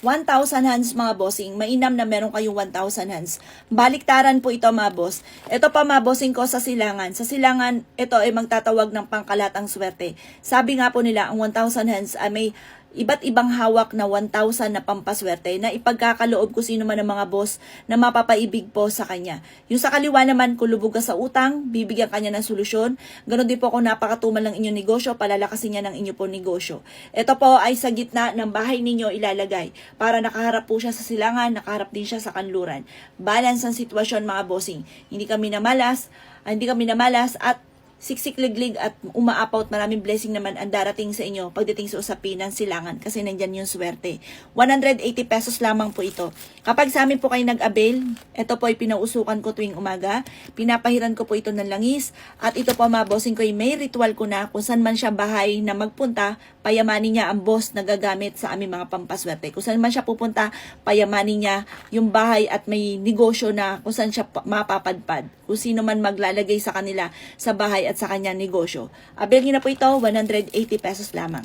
1,000 hands mga bossing, mainam na meron kayong 1,000 hands. Baliktaran po ito mga boss. Ito pa mga bossing ko sa silangan. Sa silangan, ito ay magtatawag ng pangkalatang swerte. Sabi nga po nila, ang 1,000 hands ay may iba't ibang hawak na 1,000 na pampaswerte na ipagkakaloob ko sino man ng mga boss na mapapaibig po sa kanya. Yung sa kaliwa naman, kung lubog ka sa utang, bibigyan kanya ng solusyon. Ganon din po kung napakatumal ng inyong negosyo, palalakasin niya ng inyo po negosyo. Ito po ay sa gitna ng bahay ninyo ilalagay para nakaharap po siya sa silangan, nakaharap din siya sa kanluran. Balance ang sitwasyon mga bossing. Hindi kami namalas at siksik-liglig at umaapaw at maraming blessing naman ang darating sa inyo pagdating sa usapin ng silangan kasi nandyan yung swerte. 180 pesos lamang po ito. Kapag sa amin po kayo nag-avail, ito po ay pinausukan ko tuwing umaga. Pinapahiran ko po ito ng langis at ito po mga bossing ko ay may ritual ko na kung saan man siya bahay na magpunta, payamanin niya ang boss na gagamit sa aming mga pampaswerte. Kung saan man siya pupunta, payamanin niya yung bahay at may negosyo na kung saan siya mapapadpad. Kung sino man maglalagay sa kanila sa bahay at sa kanyang negosyo. Avail niyo na po ito, 180 pesos lamang.